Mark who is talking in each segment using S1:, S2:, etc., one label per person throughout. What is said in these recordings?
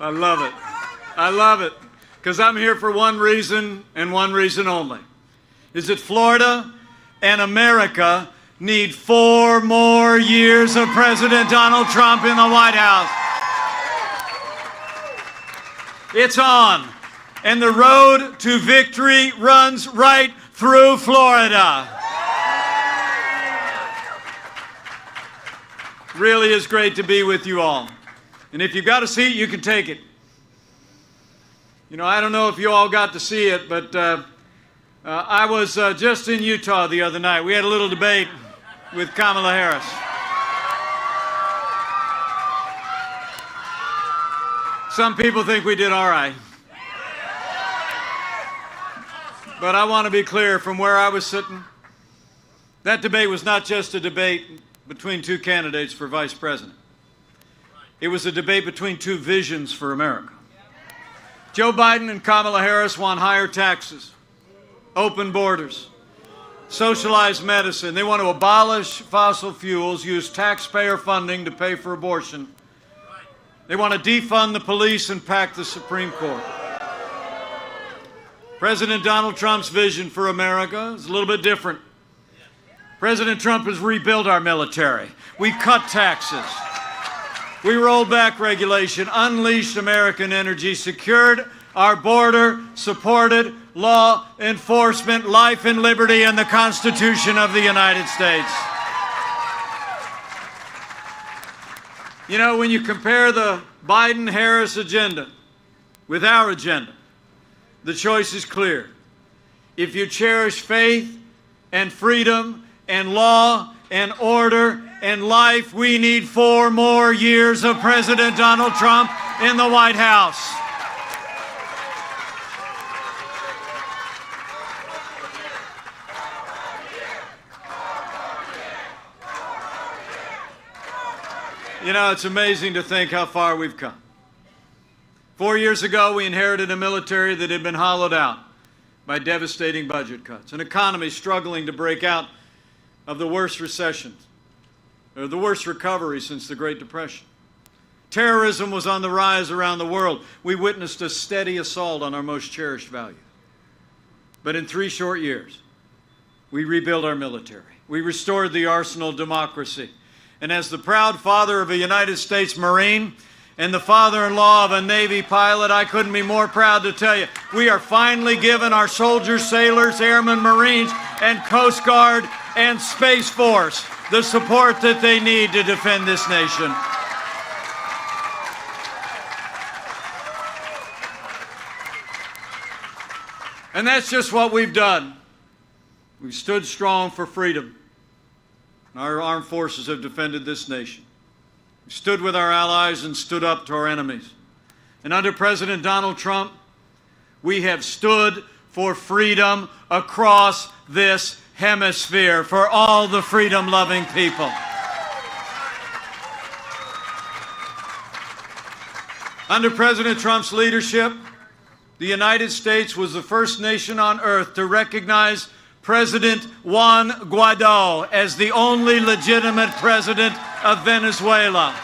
S1: I love it. I love it. Because I'm here for one reason and one reason only. Is that Florida and America need 4 more years of President Donald Trump in the White House. It's on. And the road to victory runs right through Florida. Really is great to be with you all. And if you've got a seat, you can take it. You know, I don't know if you all got to see it, but I was just in Utah the other night. We had a little debate with Kamala Harris. Some people think we did all right. But I want to be clear, from where I was sitting, that debate was not just a debate between 2 candidates for vice president. It was a debate between 2 visions for America. Joe Biden and Kamala Harris want higher taxes, open borders, socialized medicine. They want to abolish fossil fuels, use taxpayer funding to pay for abortion. They want to defund the police and pack the Supreme Court. President Donald Trump's vision for America is a little bit different. President Trump has rebuilt our military. We cut taxes. We rolled back regulation, unleashed American energy, secured our border, supported law enforcement, life and liberty, and the Constitution of the United States. You know, when you compare the Biden-Harris agenda with our agenda, the choice is clear. If you cherish faith and freedom and law and order and life, we need 4 more years of President Donald Trump in the White House. You know, it's amazing to think how far we've come. 4 years ago, we inherited a military that had been hollowed out by devastating budget cuts, an economy struggling to break out of the worst recession, or the worst recovery since the Great Depression. Terrorism was on the rise around the world. We witnessed a steady assault on our most cherished values. But in 3 short years, we rebuilt our military. We restored the arsenal of democracy. And as the proud father of a United States Marine and the father-in-law of a Navy pilot, I couldn't be more proud to tell you, we are finally giving our soldiers, sailors, airmen, Marines, and Coast Guard and Space Force the support that they need to defend this nation. And that's just what we've done. We've stood strong for freedom. Our armed forces have defended this nation. We stood with our allies and stood up to our enemies. And under President Donald Trump, we have stood for freedom across this hemisphere, for all the freedom-loving people. Under President Trump's leadership, the United States was the first nation on earth to recognize President Juan Guaido as the only legitimate president of Venezuela.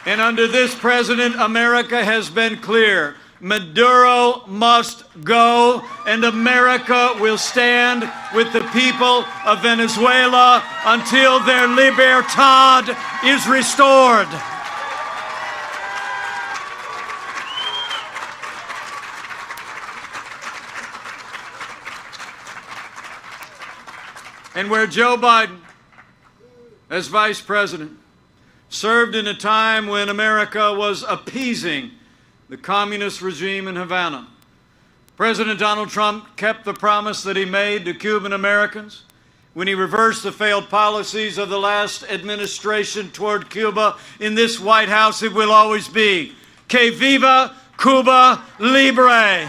S1: And under this president, America has been clear. Maduro must go, and America will stand with the people of Venezuela until their libertad is restored. And where Joe Biden, as vice president, served in a time when America was appeasing the communist regime in Havana, President Donald Trump kept the promise that he made to Cuban Americans when he reversed the failed policies of the last administration toward Cuba. In this White House, it will always be, que viva Cuba libre.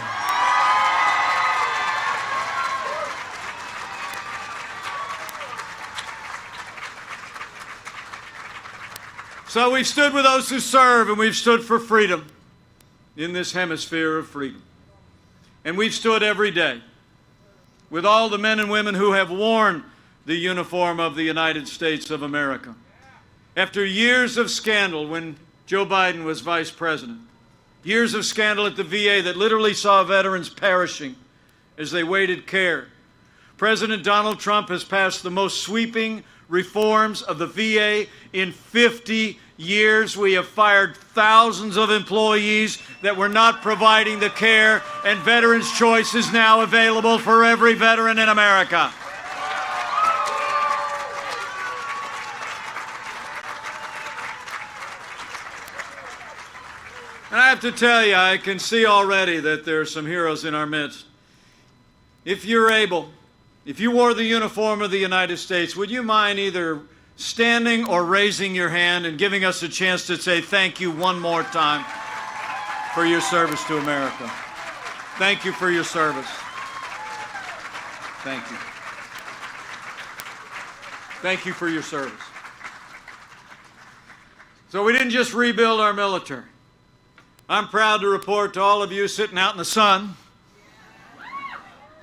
S1: So we've stood with those who serve, and we've stood for freedom in this hemisphere of freedom. And we've stood every day with all the men and women who have worn the uniform of the United States of America. After years of scandal when Joe Biden was vice president, years of scandal at the VA that literally saw veterans perishing as they waited care, President Donald Trump has passed the most sweeping reforms of the VA in 50 years. We have fired thousands of employees that were not providing the care, and Veterans Choice is now available for every veteran in America. And I have to tell you, I can see already that there are some heroes in our midst. If you're able, if you wore the uniform of the United States, would you mind either standing or raising your hand and giving us a chance to say thank you one more time for your service to America? Thank you for your service. Thank you. Thank you for your service. So we didn't just rebuild our military. I'm proud to report to all of you sitting out in the sun,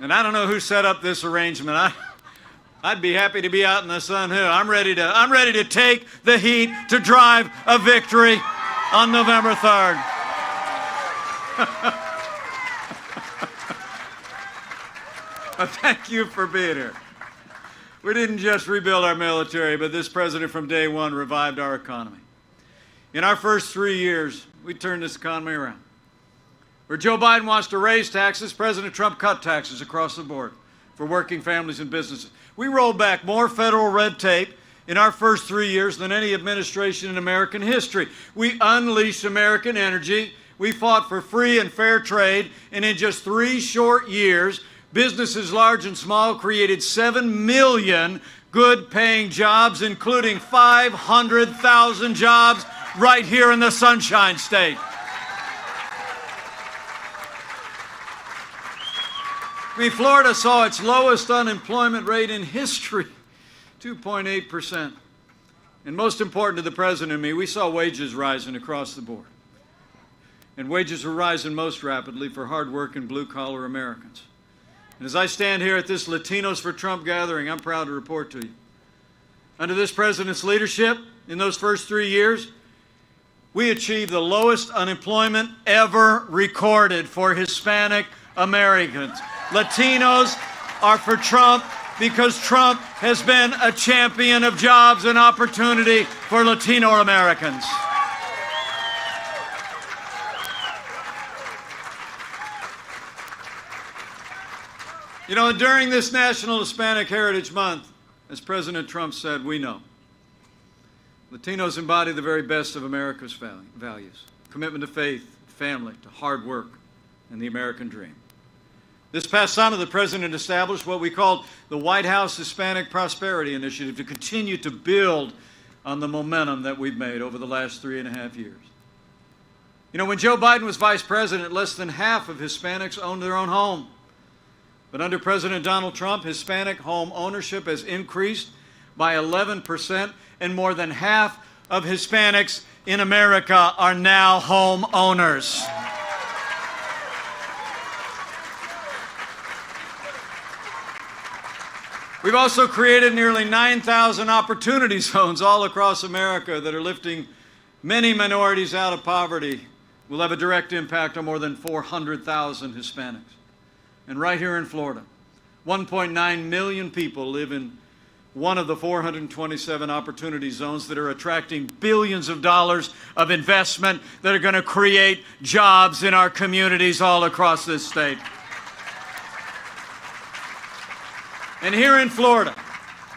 S1: and I don't know who set up this arrangement. I'd be happy to be out in the sun too. I'm ready to take the heat to drive a victory on November 3rd. Thank you for being here. We didn't just rebuild our military, but this president from day one revived our economy. In our first 3 years, we turned this economy around. Where Joe Biden wants to raise taxes, President Trump cut taxes across the board for working families and businesses. We rolled back more federal red tape in our first 3 years than any administration in American history. We unleashed American energy. We fought for free and fair trade. And in just 3 short years, businesses large and small created 7 million good-paying jobs, including 500,000 jobs right here in the Sunshine State. I mean, Florida saw its lowest unemployment rate in history, 2.8%. And most important to the president and me, we saw wages rising across the board. And wages were rising most rapidly for hard-working, blue-collar Americans. And as I stand here at this Latinos for Trump gathering, I'm proud to report to you. Under this president's leadership, in those first 3 years, we achieved the lowest unemployment ever recorded for Hispanic Americans. Latinos are for Trump because Trump has been a champion of jobs and opportunity for Latino Americans. You know, during this National Hispanic Heritage Month, as President Trump said, we know Latinos embody the very best of America's values: commitment to faith, family, to hard work, and the American dream. This past summer, the president established what we called the White House Hispanic Prosperity Initiative to continue to build on the momentum that we've made over the last 3.5 years. You know, when Joe Biden was vice president, less than half of Hispanics owned their own home. But under President Donald Trump, Hispanic home ownership has increased by 11%, and more than half of Hispanics in America are now home owners. We've also created nearly 9,000 opportunity zones all across America that are lifting many minorities out of poverty. Will have a direct impact on more than 400,000 Hispanics. And right here in Florida, 1.9 million people live in one of the 427 opportunity zones that are attracting billions of dollars of investment that are going to create jobs in our communities all across this state. And here in Florida,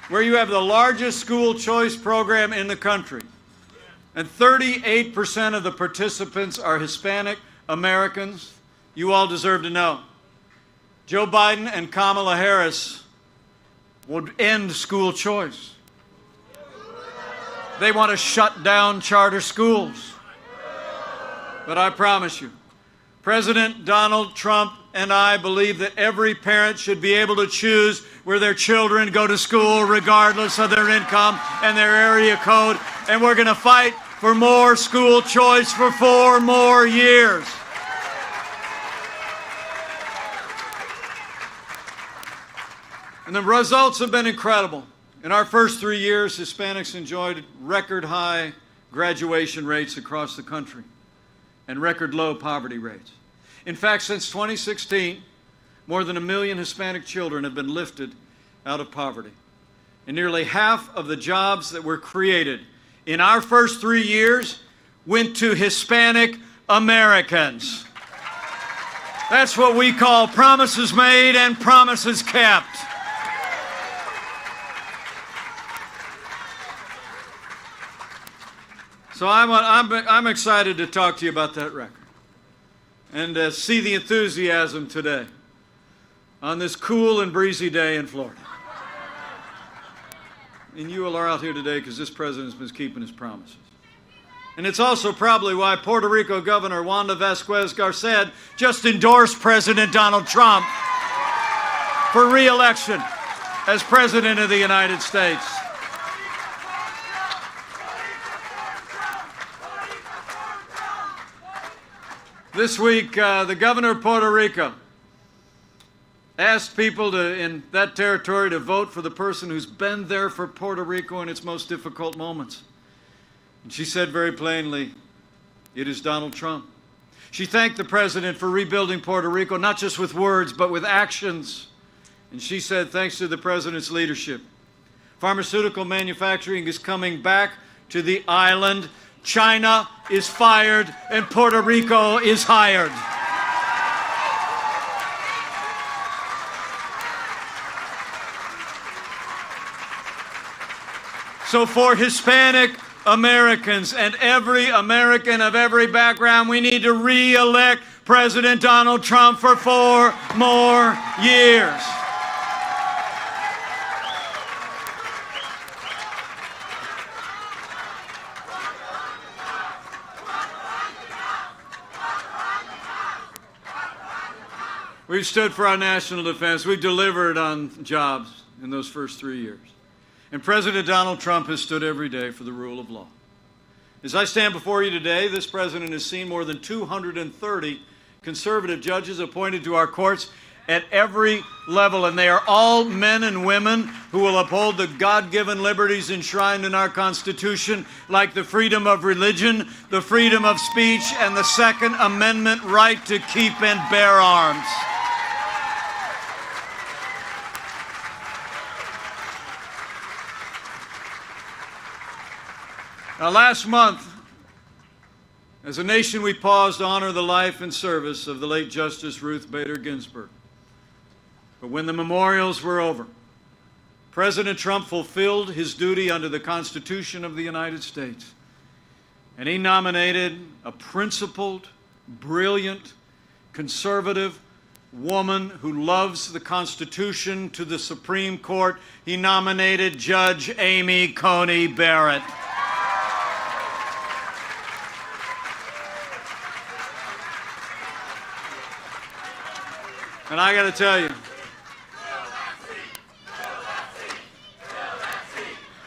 S1: where you have the largest school choice program in the country, and 38% of the participants are Hispanic Americans, you all deserve to know Joe Biden and Kamala Harris would end school choice. They want to shut down charter schools. But I promise you, President Donald Trump and I believe that every parent should be able to choose where their children go to school regardless of their income and their area code. And we're going to fight for more school choice for 4 more years. And the results have been incredible. In our first 3 years, Hispanics enjoyed record high graduation rates across the country and record low poverty rates. In fact, since 2016, more than 1 million Hispanic children have been lifted out of poverty. And nearly half of the jobs that were created in our first 3 years went to Hispanic Americans. That's what we call promises made and promises kept. So I'm excited to talk to you about that record and see the enthusiasm today on this cool and breezy day in Florida. And you all are out here today because this president's been keeping his promises. And it's also probably why Puerto Rico Governor Wanda Vazquez-Garcet just endorsed President Donald Trump for re-election as President of the United States. This week, the governor of Puerto Rico asked people in that territory to vote for the person who's been there for Puerto Rico in its most difficult moments. And she said very plainly, it is Donald Trump. She thanked the president for rebuilding Puerto Rico, not just with words, but with actions. And she said, thanks to the president's leadership, pharmaceutical manufacturing is coming back to the island. China is fired and Puerto Rico is hired. So for Hispanic Americans and every American of every background, we need to re-elect President Donald Trump for 4 more years. We've stood for our national defense. We've delivered on jobs in those first 3 years. And President Donald Trump has stood every day for the rule of law. As I stand before you today, this president has seen more than 230 conservative judges appointed to our courts at every level, and they are all men and women who will uphold the God-given liberties enshrined in our Constitution, like the freedom of religion, the freedom of speech, and the Second Amendment right to keep and bear arms. Now, last month, as a nation, we paused to honor the life and service of the late Justice Ruth Bader Ginsburg. But when the memorials were over, President Trump fulfilled his duty under the Constitution of the United States, and he nominated a principled, brilliant, conservative woman who loves the Constitution to the Supreme Court. He nominated Judge Amy Coney Barrett. And I got to tell you,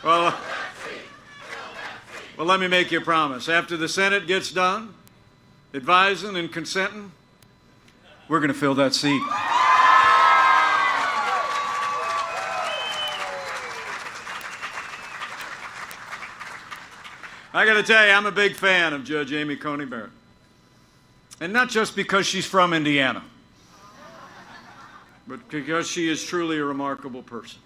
S1: well, let me make you a promise. After the Senate gets done advising and consenting, we're going to fill that seat. I got to tell you, I'm a big fan of Judge Amy Coney Barrett. And not just because she's from Indiana, but because she is truly a remarkable person.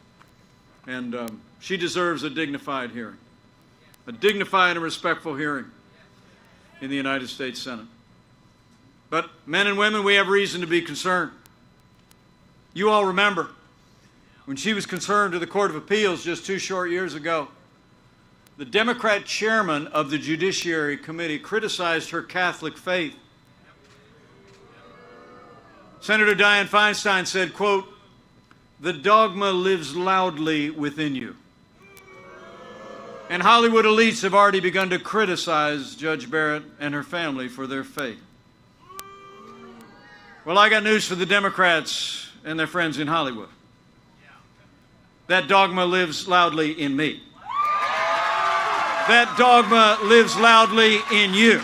S1: And she deserves a dignified hearing, a dignified and respectful hearing in the United States Senate. But men and women, we have reason to be concerned. You all remember when she was concerned to the Court of Appeals just 2 short years ago, the Democrat chairman of the Judiciary Committee criticized her Catholic faith. Senator Dianne Feinstein said, quote, "The dogma lives loudly within you." And Hollywood elites have already begun to criticize Judge Barrett and her family for their faith. Well, I got news for the Democrats and their friends in Hollywood. That dogma lives loudly in me. That dogma lives loudly in you.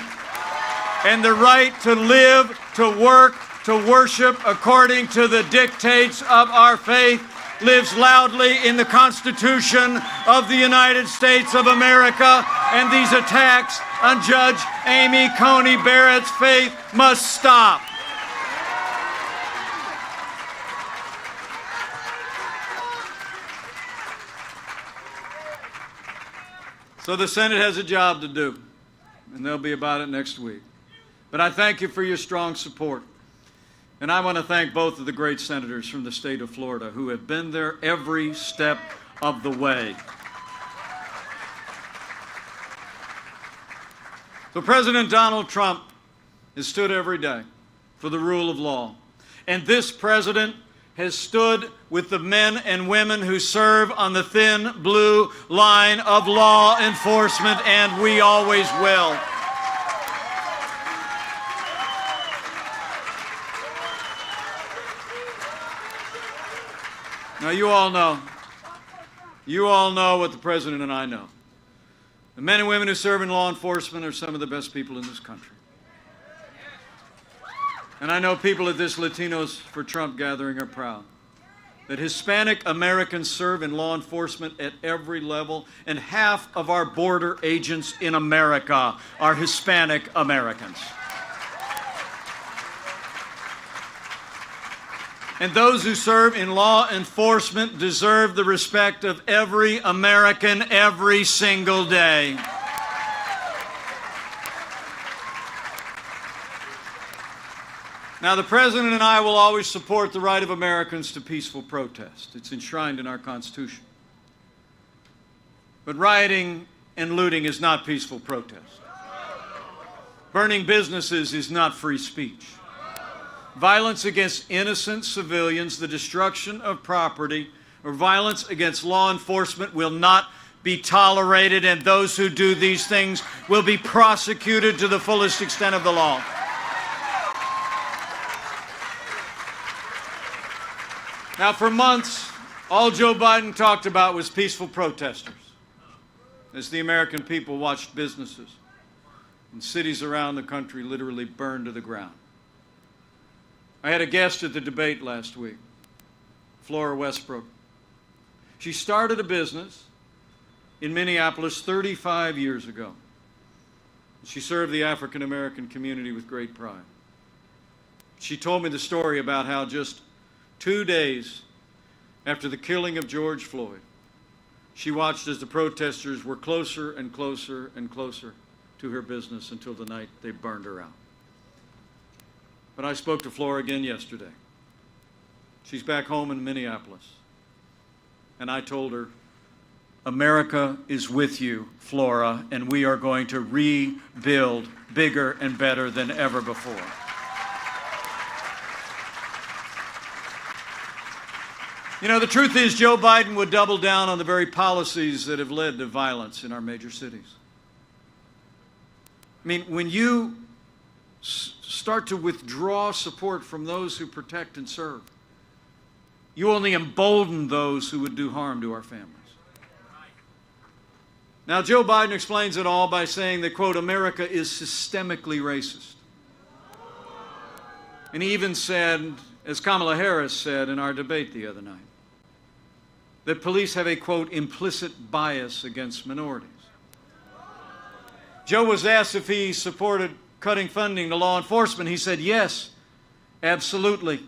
S1: And the right to live, to work, to worship according to the dictates of our faith lives loudly in the Constitution of the United States of America, and these attacks on Judge Amy Coney Barrett's faith must stop. So the Senate has a job to do, and they'll be about it next week. But I thank you for your strong support. And I want to thank both of the great senators from the state of Florida who have been there every step of the way. So President Donald Trump has stood every day for the rule of law. And this president has stood with the men and women who serve on the thin blue line of law enforcement, and we always will. Now, you all know what the president and I know. The men and women who serve in law enforcement are some of the best people in this country. And I know people at this Latinos for Trump gathering are proud that Hispanic Americans serve in law enforcement at every level, and half of our border agents in America are Hispanic Americans. And those who serve in law enforcement deserve the respect of every American every single day. Now, the President and I will always support the right of Americans to peaceful protest. It's enshrined in our Constitution. But rioting and looting is not peaceful protest. Burning businesses is not free speech. Violence against innocent civilians, the destruction of property, or violence against law enforcement will not be tolerated, and those who do these things will be prosecuted to the fullest extent of the law. Now, for months, all Joe Biden talked about was peaceful protesters as the American people watched businesses and cities around the country literally burn to the ground. I had a guest at the debate last week, Flora Westbrook. She started a business in Minneapolis 35 years ago. She served the African American community with great pride. She told me the story about how just 2 days after the killing of George Floyd, she watched as the protesters were closer and closer and closer to her business until the night they burned her out. But I spoke to Flora again yesterday. She's back home in Minneapolis. And I told her, America is with you, Flora, and we are going to rebuild bigger and better than ever before. You know, the truth is Joe Biden would double down on the very policies that have led to violence in our major cities. I mean, when you start to withdraw support from those who protect and serve, you only embolden those who would do harm to our families. Now, Joe Biden explains it all by saying that, quote, America is systemically racist. And he even said, as Kamala Harris said in our debate the other night, that police have a, quote, implicit bias against minorities. Joe was asked if he supported cutting funding to law enforcement. He said, yes, absolutely.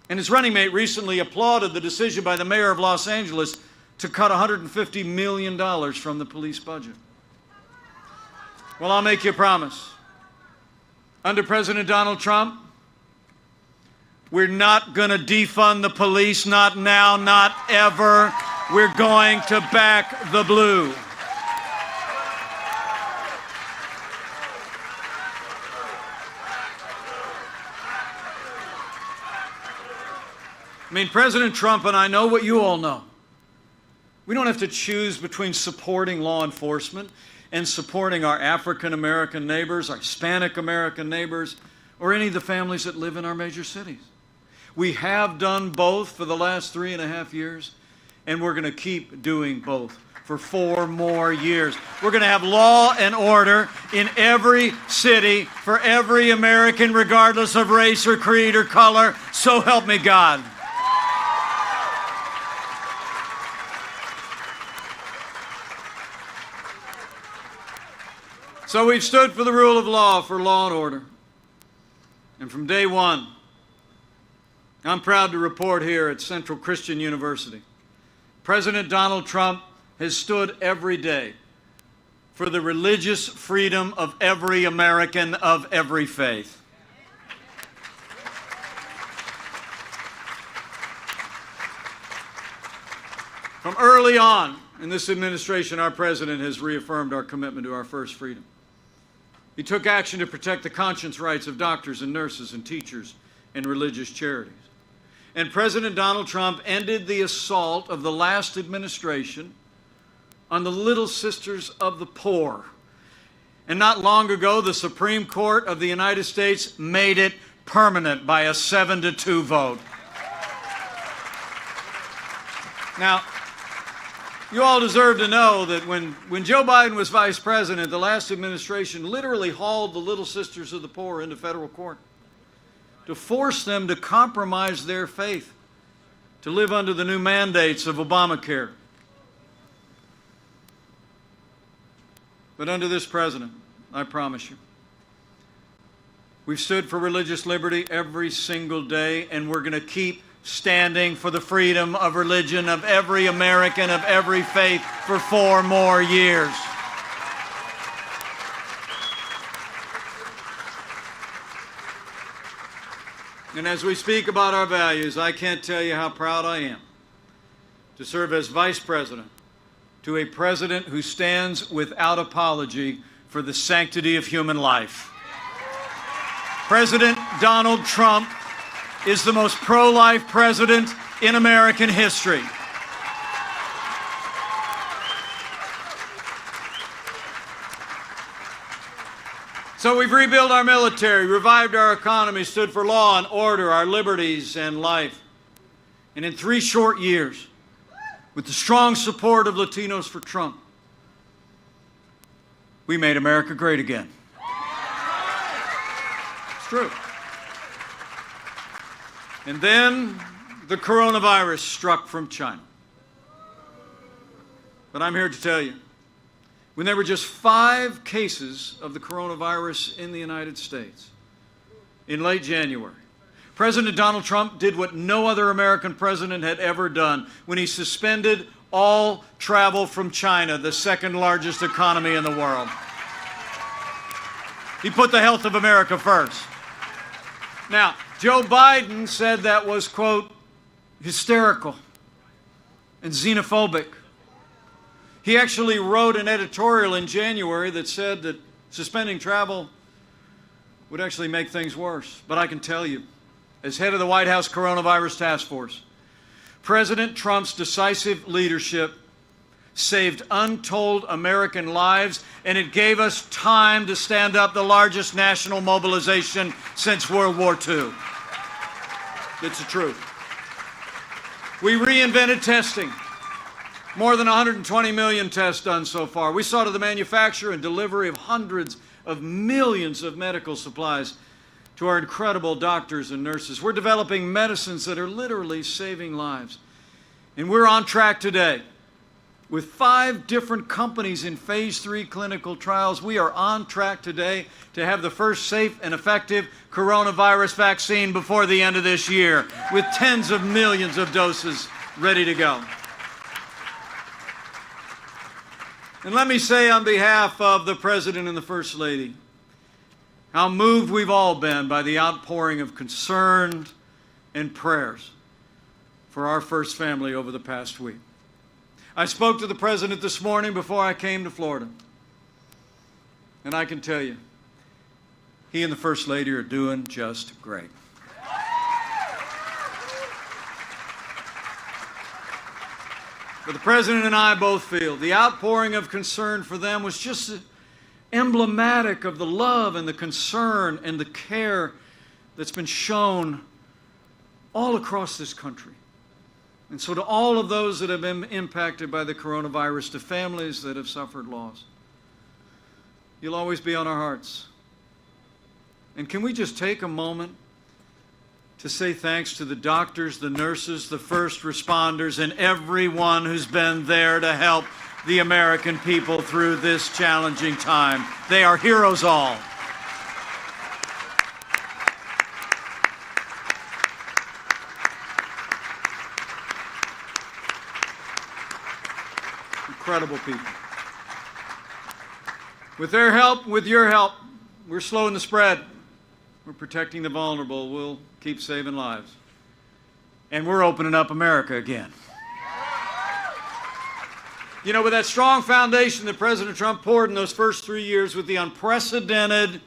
S1: And his running mate recently applauded the decision by the mayor of Los Angeles to cut $150 million from the police budget. Well, I'll make you a promise. Under President Donald Trump, we're not going to defund the police, not now, not ever. We're going to back the blue. I mean, President Trump and I know what you all know. We don't have to choose between supporting law enforcement and supporting our African American neighbors, our Hispanic American neighbors, or any of the families that live in our major cities. We have done both for the last 3.5 years, and we're going to keep doing both for 4 more years. We're going to have law and order in every city for every American, regardless of race or creed or color. So help me God. So we've stood for the rule of law, for law and order. And from day one, I'm proud to report here at Central Christian University, President Donald Trump has stood every day for the religious freedom of every American of every faith. From early on in this administration, our president has reaffirmed our commitment to our first freedom. He took action to protect the conscience rights of doctors and nurses and teachers and religious charities. And President Donald Trump ended the assault of the last administration on the Little Sisters of the Poor. And not long ago, the Supreme Court of the United States made it permanent by a 7-2 vote. Now, you all deserve to know that when Joe Biden was vice president, the last administration literally hauled the Little Sisters of the Poor into federal court to force them to compromise their faith, to live under the new mandates of Obamacare. But under this president, I promise you, we've stood for religious liberty every single day, and we're going to keep standing for the freedom of religion of every American of every faith for 4 more years. And as we speak about our values, I can't tell you how proud I am to serve as vice president to a president who stands without apology for the sanctity of human life. President Donald Trump is the most pro-life president in American history. So we've rebuilt our military, revived our economy, stood for law and order, our liberties and life. And in 3 short years, with the strong support of Latinos for Trump, we made America great again. It's true. And then the coronavirus struck from China. But I'm here to tell you, when there were just 5 cases of the coronavirus in the United States in late January, President Donald Trump did what no other American president had ever done when he suspended all travel from China, the 2nd largest economy in the world. He put the health of America first. Now, Joe Biden said that was, quote, hysterical and xenophobic. He actually wrote an editorial in January that said that suspending travel would actually make things worse. But I can tell you, as head of the White House Coronavirus Task Force, President Trump's decisive leadership saved untold American lives, and it gave us time to stand up the largest national mobilization since World War II. It's the truth. We reinvented testing. More than 120 million tests done so far. We saw to the manufacture and delivery of hundreds of millions of medical supplies to our incredible doctors and nurses. We're developing medicines that are literally saving lives. And we're on track today. With 5 different companies in phase 3 clinical trials, we are on track today to have the first safe and effective coronavirus vaccine before the end of this year, with tens of millions of doses ready to go. And let me say on behalf of the President and the First Lady, how moved we've all been by the outpouring of concern and prayers for our first family over the past week. I spoke to the President this morning before I came to Florida. And I can tell you, he and the First Lady are doing just great. But the President and I both feel the outpouring of concern for them was just emblematic of the love and the concern and the care that's been shown all across this country. And so to all of those that have been impacted by the coronavirus, to families that have suffered loss, you'll always be on our hearts. And can we just take a moment to say thanks to the doctors, the nurses, the first responders, and everyone who's been there to help the American people through this challenging time. They are heroes all. Incredible people. With their help, with your help, we're slowing the spread. We're protecting the vulnerable. We'll keep saving lives. And we're opening up America again. You know, with that strong foundation that President Trump poured in those first 3 years with the unprecedented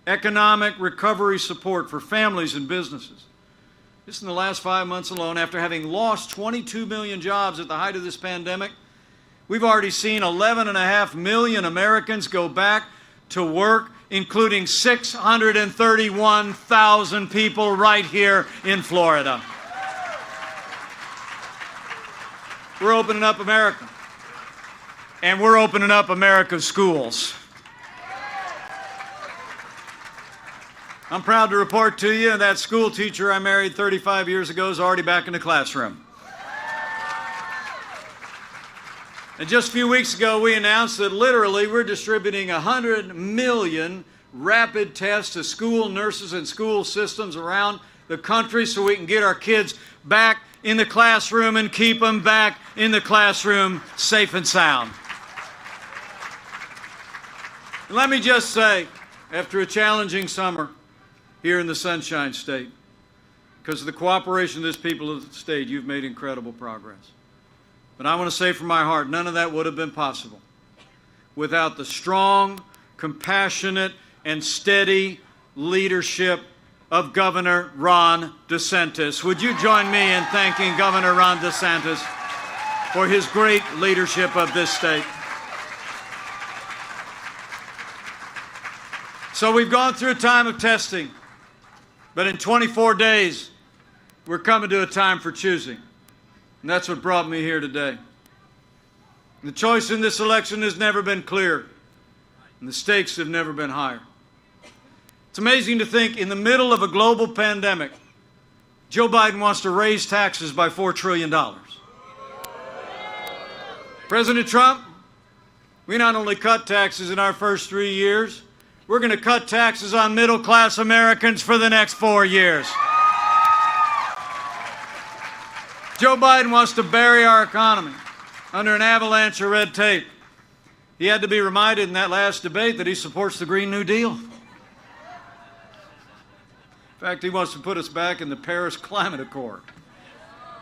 S1: economic recovery support for families and businesses, just in the last 5 months alone, after having lost 22 million jobs at the height of this pandemic, we've already seen 11.5 million Americans go back to work, including 631,000 people right here in Florida. We're opening up America. And we're opening up America's schools. I'm proud to report to you that school teacher I married 35 years ago is already back in the classroom. And just a few weeks ago, we announced that literally we're distributing 100 million rapid tests to school nurses and school systems around the country so we can get our kids back in the classroom and keep them back in the classroom safe and sound. Let me just say, after a challenging summer here in the Sunshine State, because of the cooperation of this people of the state, you've made incredible progress. But I want to say from my heart, none of that would have been possible without the strong, compassionate, and steady leadership of Governor Ron DeSantis. Would you join me in thanking Governor Ron DeSantis for his great leadership of this state? So we've gone through a time of testing, but in 24 days, we're coming to a time for choosing. And that's what brought me here today. The choice in this election has never been clearer, and the stakes have never been higher. It's amazing to think in the middle of a global pandemic, Joe Biden wants to raise taxes by $4 trillion. President Trump, we not only cut taxes in our first 3 years, we're going to cut taxes on middle-class Americans for the next 4 years. Joe Biden wants to bury our economy under an avalanche of red tape. He had to be reminded in that last debate that he supports the Green New Deal. In fact, he wants to put us back in the Paris Climate Accord.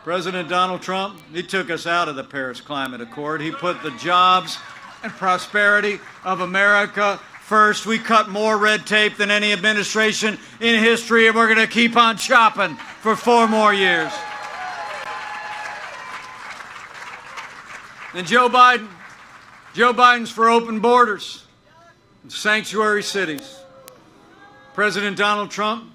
S1: President Donald Trump, he took us out of the Paris Climate Accord. He put the jobs and prosperity of America first. We cut more red tape than any administration in history, and we're going to keep on chopping for 4 more years. And Joe Biden's for open borders and sanctuary cities. President Donald Trump,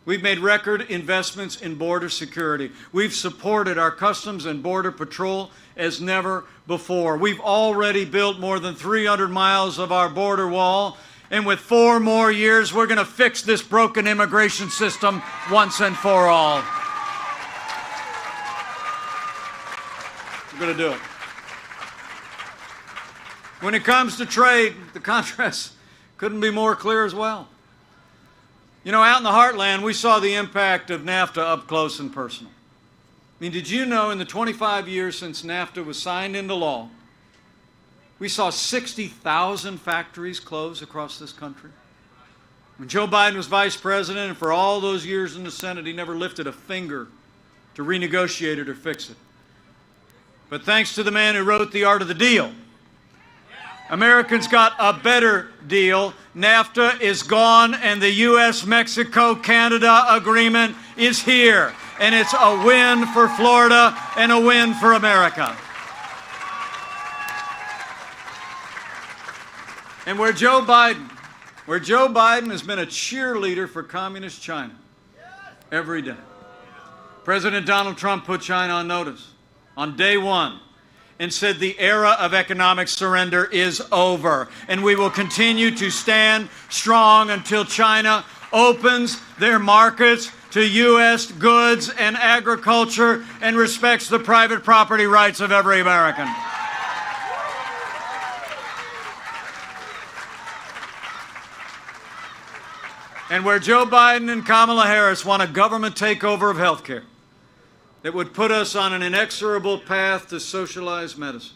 S1: we've made record investments in border security. We've supported our Customs and Border Patrol as never before. We've already built more than 300 miles of our border wall, and with 4 more years, we're going to fix this broken immigration system once and for all. We're going to do it. When it comes to trade, the contrast couldn't be more clear as well. You know, out in the heartland, we saw the impact of NAFTA up close and personal. I mean, did you know in the 25 years since NAFTA was signed into law, we saw 60,000 factories close across this country? When Joe Biden was vice president, and for all those years in the Senate, he never lifted a finger to renegotiate it or fix it. But thanks to the man who wrote The Art of the Deal, Americans got a better deal. NAFTA is gone, and the U.S.-Mexico-Canada agreement is here. And it's a win for Florida and a win for America. And where Joe Biden has been a cheerleader for communist China every day. President Donald Trump put China on notice on day one and said the era of economic surrender is over, and we will continue to stand strong until China opens their markets to U.S. goods and agriculture and respects the private property rights of every American. And where Joe Biden and Kamala Harris want a government takeover of health care that would put us on an inexorable path to socialized medicine.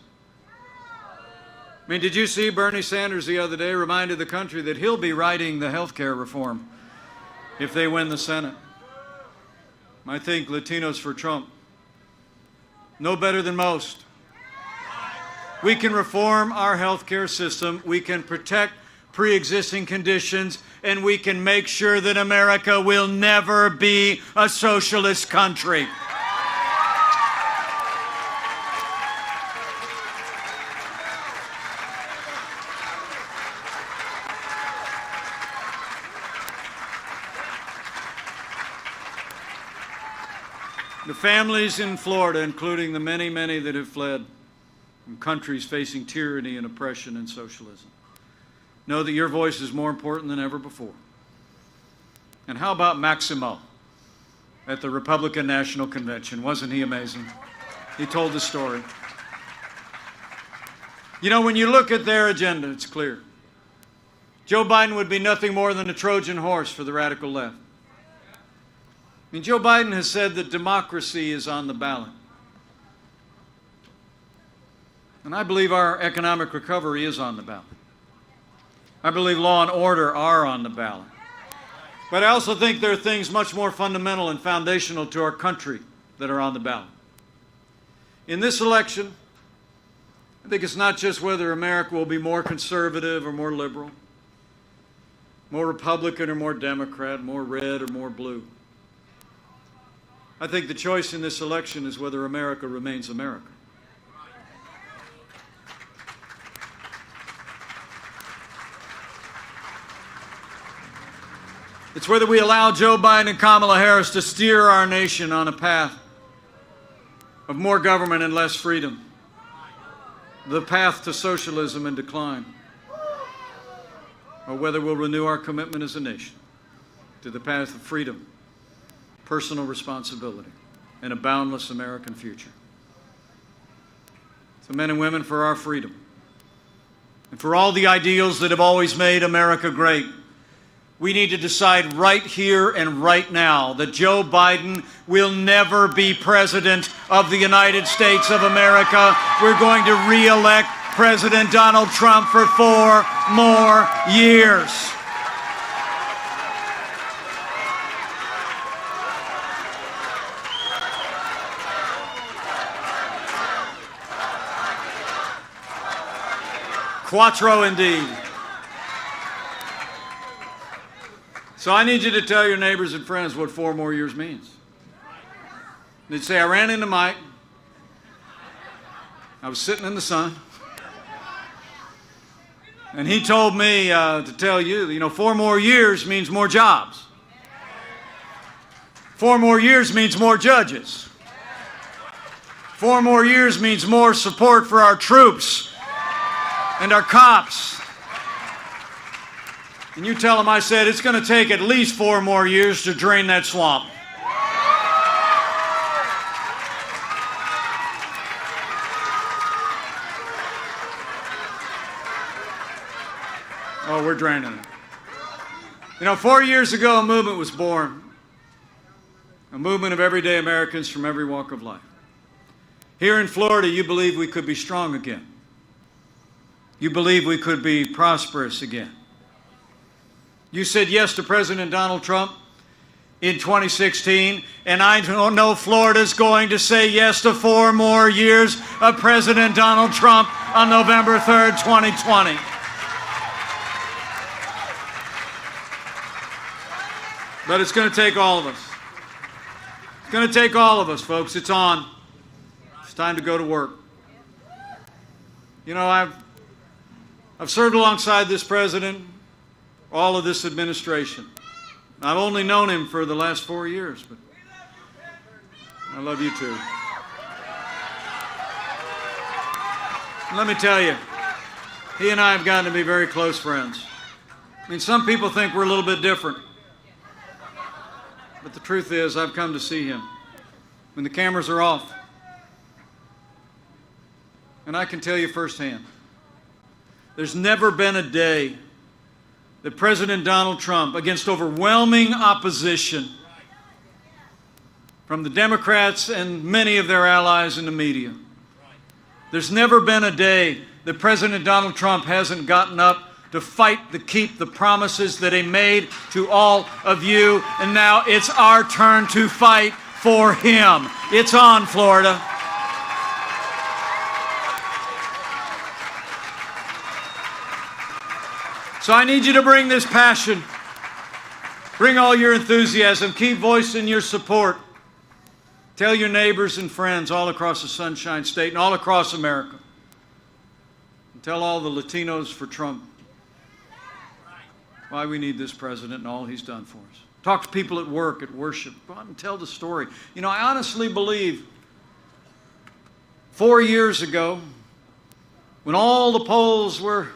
S1: I mean, did you see Bernie Sanders the other day reminded the country that he'll be writing the health care reform if they win the Senate? I think Latinos for Trump, no better than most. We can reform our health care system, we can protect pre-existing conditions, and we can make sure that America will never be a socialist country. The families in Florida, including the many, many that have fled from countries facing tyranny and oppression and socialism, know that your voice is more important than ever before. And how about Maximo at the Republican National Convention? Wasn't he amazing? He told the story. You know, when you look at their agenda, it's clear. Joe Biden would be nothing more than a Trojan horse for the radical left. I mean, Joe Biden has said that democracy is on the ballot. And I believe our economic recovery is on the ballot. I believe law and order are on the ballot. But I also think there are things much more fundamental and foundational to our country that are on the ballot. In this election, I think it's not just whether America will be more conservative or more liberal, more Republican or more Democrat, more red or more blue. I think the choice in this election is whether America remains America. It's whether we allow Joe Biden and Kamala Harris to steer our nation on a path of more government and less freedom, the path to socialism and decline, or whether we'll renew our commitment as a nation to the path of freedom, personal responsibility, and a boundless American future. So men and women, for our freedom, and for all the ideals that have always made America great, we need to decide right here and right now that Joe Biden will never be President of the United States of America. We're going to re-elect President Donald Trump for 4 more years. Quattro indeed. So I need you to tell your neighbors and friends what 4 more years means. They'd say, I ran into Mike. I was sitting in the sun. And he told me to tell you, 4 more years means more jobs. 4 more years means more judges. 4 more years means more support for our troops and our cops. And you tell them I said it's going to take at least 4 more years to drain that swamp. Oh, we're draining it. 4 years ago, a movement was born. A movement of everyday Americans from every walk of life. Here in Florida, you believe we could be strong again. You believe we could be prosperous again. You said yes to President Donald Trump in 2016, and I don't know Florida's going to say yes to 4 more years of President Donald Trump on November 3rd, 2020. But it's going to take all of us. It's going to take all of us, folks. It's on. It's time to go to work. I've served alongside this president, all of this administration. I've only known him for the last 4 years, but I love you too. Let me tell you, he and I have gotten to be very close friends. I mean, some people think we're a little bit different. But the truth is, I've come to see him when the cameras are off. And I can tell you firsthand, there's never been a day that President Donald Trump, against overwhelming opposition from the Democrats and many of their allies in the media, there's never been a day that President Donald Trump hasn't gotten up to fight to keep the promises that he made to all of you. And now it's our turn to fight for him. It's on, Florida. So I need you to bring this passion. Bring all your enthusiasm. Keep voicing your support. Tell your neighbors and friends all across the Sunshine State and all across America. And tell all the Latinos for Trump why we need this president and all he's done for us. Talk to people at work, at worship. Go out and tell the story. You know, I honestly believe 4 years ago, when all the polls were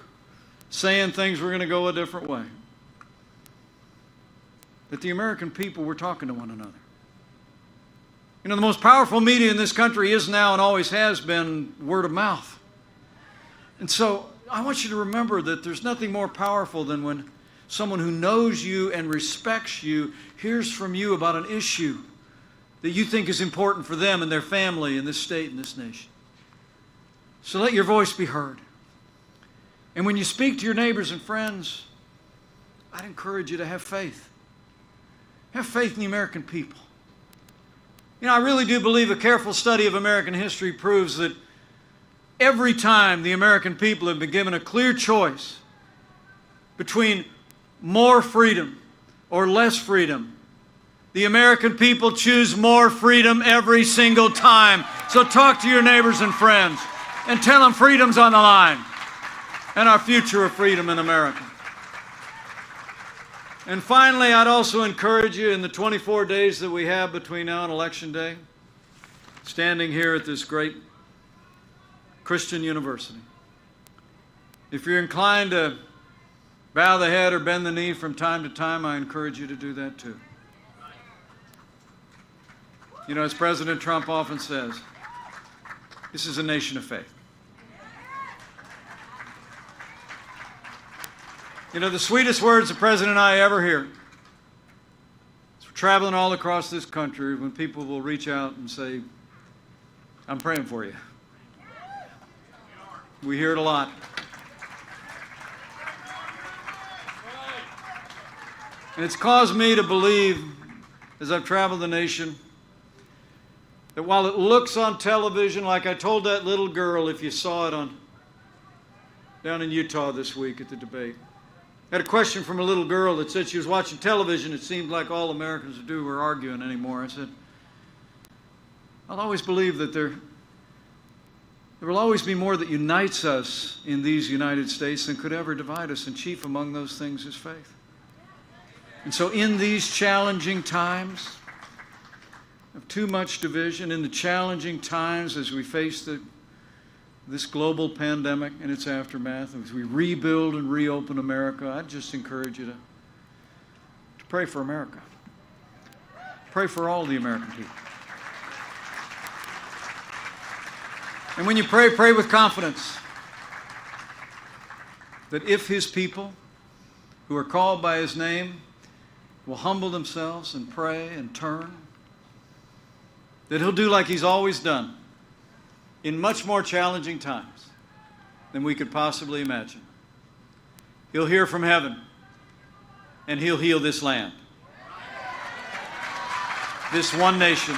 S1: saying things were going to go a different way, that the American people were talking to one another. You know, the most powerful media in this country is now and always has been word of mouth. And so I want you to remember that there's nothing more powerful than when someone who knows you and respects you hears from you about an issue that you think is important for them and their family and this state and this nation. So let your voice be heard. And when you speak to your neighbors and friends, I'd encourage you to have faith. Have faith in the American people. You know, I really do believe a careful study of American history proves that every time the American people have been given a clear choice between more freedom or less freedom, the American people choose more freedom every single time. So talk to your neighbors and friends and tell them freedom's on the line and our future of freedom in America. And finally, I'd also encourage you in the 24 days that we have between now and Election Day, standing here at this great Christian university, if you're inclined to bow the head or bend the knee from time to time, I encourage you to do that too. You know, as President Trump often says, this is a nation of faith. You know, the sweetest words the President and I ever hear is traveling all across this country when people will reach out and say, I'm praying for you. We hear it a lot. And it's caused me to believe, as I've traveled the nation, that while it looks on television, like I told that little girl, if you saw it down in Utah this week at the debate, I had a question from a little girl that said she was watching television. It seemed like all Americans would do were arguing anymore. I said, I'll always believe that there will always be more that unites us in these United States than could ever divide us, and chief among those things is faith. And so in these challenging times of too much division, in the challenging times as we face this global pandemic and its aftermath, as we rebuild and reopen America, I'd just encourage you to pray for America. Pray for all the American people. And when you pray, pray with confidence that if His people who are called by His name will humble themselves and pray and turn, that He'll do like He's always done in much more challenging times than we could possibly imagine. He'll hear from heaven and He'll heal this land. This one nation,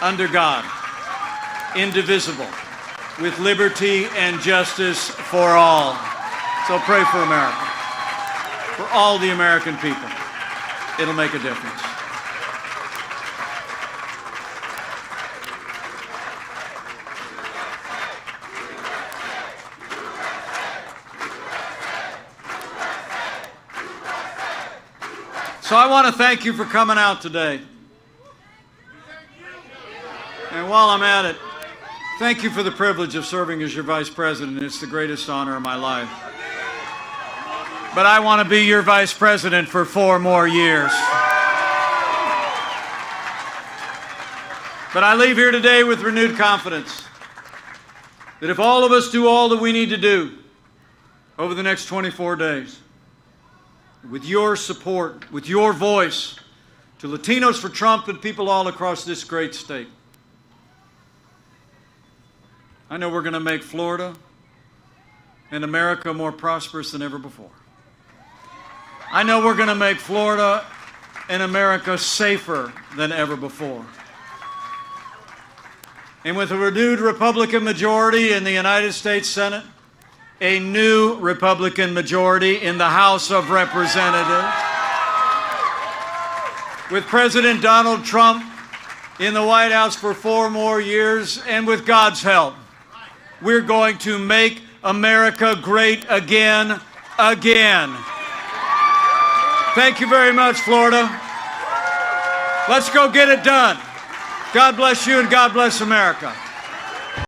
S1: under God, indivisible, with liberty and justice for all. So pray for America, for all the American people. It'll make a difference. So I want to thank you for coming out today. And while I'm at it, thank you for the privilege of serving as your vice president. It's the greatest honor of my life. But I want to be your vice president for 4 more years. But I leave here today with renewed confidence that if all of us do all that we need to do over the next 24 days, with your support, with your voice, to Latinos for Trump and people all across this great state. I know we're going to make Florida and America more prosperous than ever before. I know we're going to make Florida and America safer than ever before. And with a renewed Republican majority in the United States Senate, a new Republican majority in the House of Representatives, with President Donald Trump in the White House for 4 more years, and with God's help, we're going to make America great again, again. Thank you very much, Florida. Let's go get it done. God bless you and God bless America.